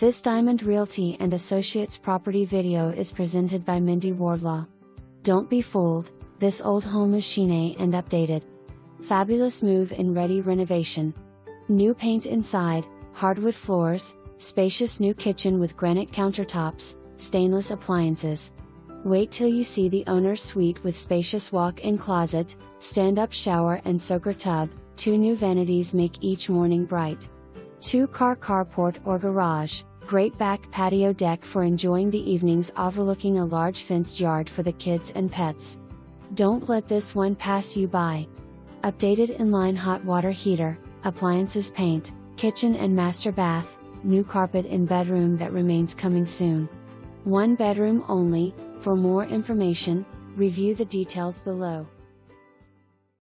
This Diamond Realty and Associates property video is presented by Mindy Wardlaw. Don't be fooled, this old home is shiney and updated. Fabulous move-in ready renovation. New paint inside, hardwood floors, spacious new kitchen with granite countertops, stainless appliances. Wait till you see the owner's suite with spacious walk-in closet, stand-up shower and soaker tub. 2 new vanities make each morning bright. 2-car carport or garage. Great back patio deck for enjoying the evenings overlooking a large fenced yard for the kids and pets. Don't let this one pass you by. Updated inline hot water heater, appliances paint, kitchen and master bath, new carpet in bedroom that remains coming soon. 1 bedroom only. For more information, review the details below.